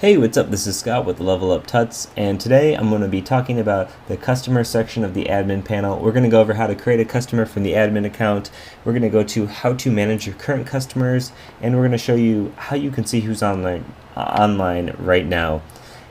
Hey, what's up? This is Scott with Level Up Tuts, and today I'm going to be talking about the customer section of the admin panel. We're going to go over how to create a customer from the admin account. We're going to go to how to manage your current customers, and we're going to show you how you can see who's online right now.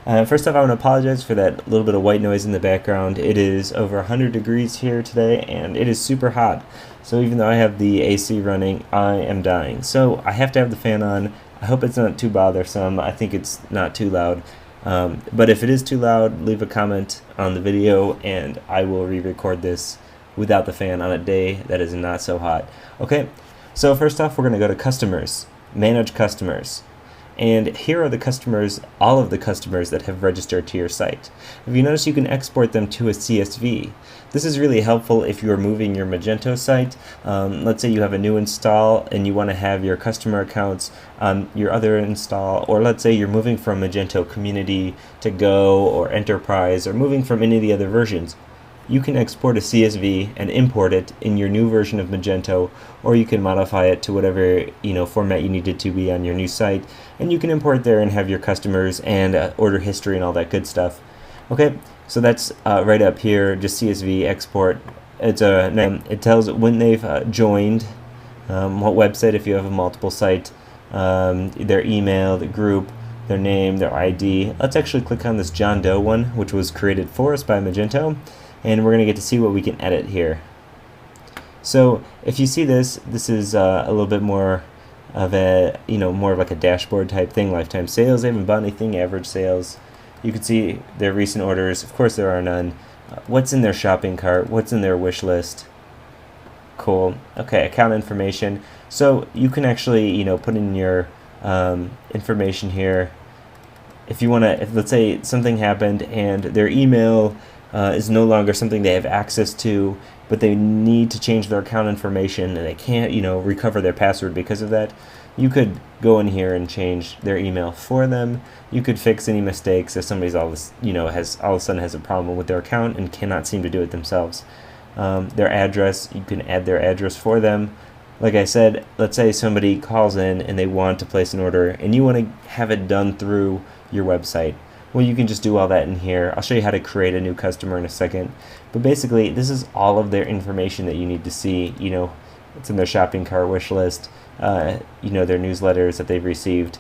First off, I want to apologize for that little bit of white noise in the background. It is over 100 degrees here today, and it is super hot. So even though I have the AC running, I am dying. So I have to have the fan on. I hope it's not too bothersome. I think it's not too loud. But if it is too loud, leave a comment on the video, and I will re-record this without the fan on a day that is not so hot. Okay, so first off, we're going to go to Customers, Manage Customers. And here are the customers, all of the customers that have registered to your site. If you notice, you can export them to a CSV. This is really helpful if you are moving your Magento site. Let's say you have a new install and you want to have your customer accounts on your other install, or let's say you're moving from Magento Community to Go or Enterprise, or moving from any of the other versions. You can export a CSV and import it in your new version of Magento, or you can modify it to whatever format you need it to be on your new site, and you can import there and have your customers and order history and all that good stuff. Okay, so that's right up here, just CSV export. It tells when they've joined, what website if you have a multiple site, their email, the group, their name, their ID. Let's actually click on this John Doe one, which was created for us by Magento. And we're going to get to see what we can edit here. So if you see this is a little bit more of a, more of like a dashboard type thing. Lifetime sales, they haven't bought anything. Average sales. You can see their recent orders. Of course, there are none. What's in their shopping cart? What's in their wish list? Cool. Okay, account information. So you can actually, put in your information here. If you want to, let's say something happened and their email is no longer something they have access to, but they need to change their account information and they can't, recover their password because of that. You could go in here and change their email for them. You could fix any mistakes if somebody's all of a sudden has a problem with their account and cannot seem to do it themselves. Their address, you can add their address for them. Like I said, let's say somebody calls in and they want to place an order and you want to have it done through your website. Well, you can just do all that in here. I'll show you how to create a new customer in a second. But basically, this is all of their information that you need to see. It's in their shopping cart wish list, their newsletters that they've received,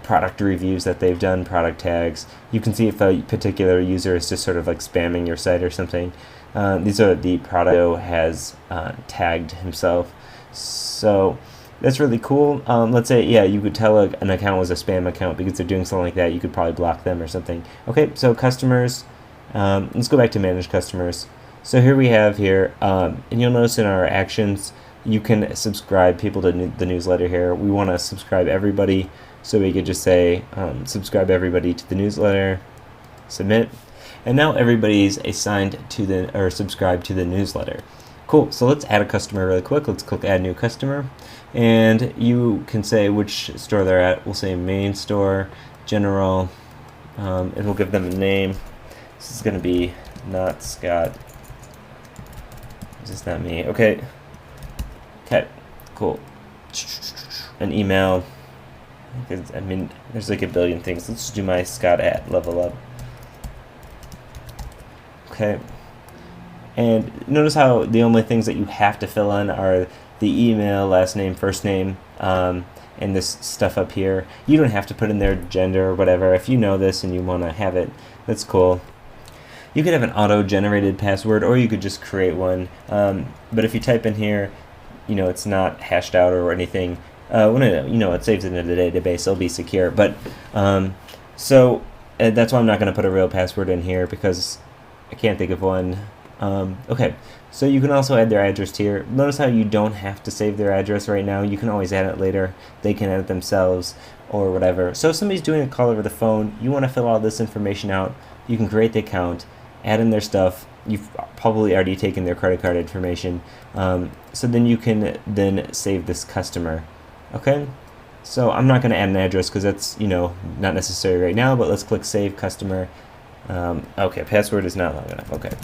product reviews that they've done, product tags. You can see if a particular user is just sort of like spamming your site or something. These are the product has tagged himself. So that's really cool. Let's say, you could tell an account was a spam account because they're doing something like that. You could probably block them or something. Okay, so customers. Let's go back to manage customers. So here we have and you'll notice in our actions, you can subscribe people to the newsletter here. We want to subscribe everybody, so we could just say subscribe everybody to the newsletter, submit, and now everybody's assigned to or subscribed to the newsletter. Cool, so let's add a customer really quick. Let's click add new customer. And you can say which store they're at. We'll say main store, general, and we'll give them a name. This is going to be not Scott. This is not me. Okay, cool. An email. There's like a billion things. Let's just do my Scott at Level Up. Okay. And notice how the only things that you have to fill in are the email, last name, first name, and this stuff up here. You don't have to put in their gender or whatever. If you know this and you want to have it, that's cool. You could have an auto-generated password, or you could just create one. But if you type in here, it's not hashed out or anything. It saves it in the database. It'll be secure. But so that's why I'm not going to put a real password in here, because I can't think of one. Okay, so you can also add their address here. Notice how you don't have to save their address right now. You can always add it later. They can add it themselves or whatever. So if somebody's doing a call over the phone, you want to fill all this information out, you can create the account, add in their stuff. You've probably already taken their credit card information. So then you can then save this customer. Okay, so I'm not going to add an address because that's not necessary right now, but let's click save customer. Okay, password is not long enough. Okay.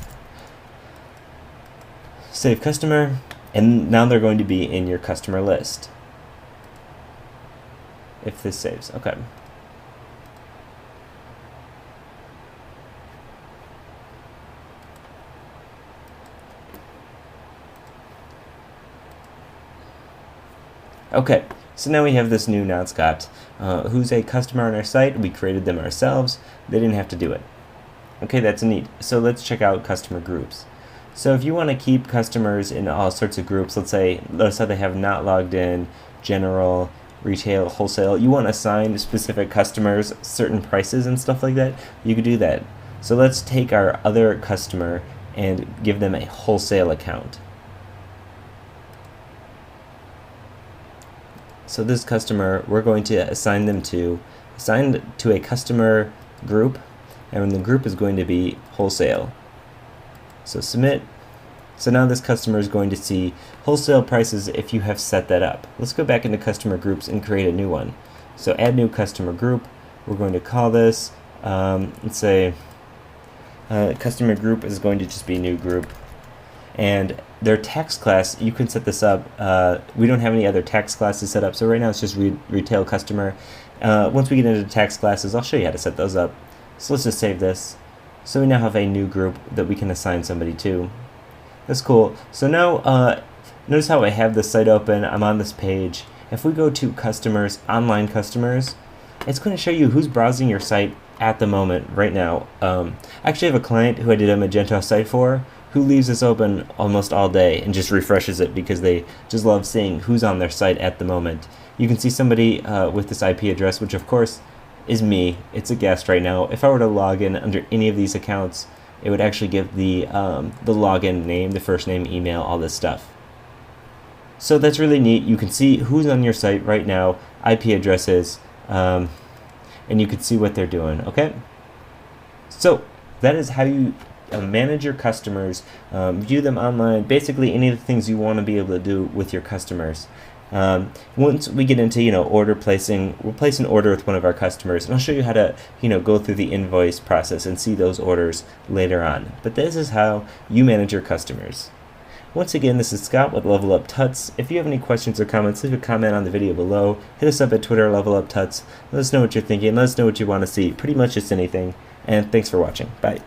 Save customer, and now they're going to be in your customer list. if this saves. Okay. Okay, so now we have this new Scott, who's a customer on our site. We created them ourselves. They didn't have to do it. Okay, that's neat. So let's check out customer groups. So if you want to keep customers in all sorts of groups, let's say they have not logged in, general, retail, wholesale, you want to assign specific customers certain prices and stuff like that, you could do that. So let's take our other customer and give them a wholesale account. So this customer, we're going to assign to a customer group, and the group is going to be wholesale. So submit. So now this customer is going to see wholesale prices if you have set that up. Let's go back into customer groups and create a new one. So add new customer group. We're going to call this, let's say, customer group is going to just be new group. And their tax class, you can set this up. We don't have any other tax classes set up, so right now it's just retail customer. Once we get into tax classes, I'll show you how to set those up. So let's just save this. So we now have a new group that we can assign somebody to. That's cool. So now, notice how I have this site open. I'm on this page. If we go to customers, online customers, it's going to show you who's browsing your site at the moment, right now. I actually have a client who I did a Magento site for, who leaves this open almost all day and just refreshes it because they just love seeing who's on their site at the moment. You can see somebody with this IP address, which of course is me. It's a guest right now. If I were to log in under any of these accounts, it would actually give the login name, the first name, email, all this stuff. So that's really neat. You can see who's on your site right now, IP addresses, and you can see what they're doing, okay? So that is how you manage your customers, view them online, basically any of the things you want to be able to do with your customers. Once we get into order placing, we'll place an order with one of our customers, and I'll show you how to go through the invoice process and see those orders later on. But this is how you manage your customers. Once again, this is Scott with Level Up Tuts. If you have any questions or comments, leave a comment on the video below. Hit us up at Twitter, Level Up Tuts. Let us know what you're thinking. Let us know what you want to see. Pretty much just anything. And thanks for watching. Bye.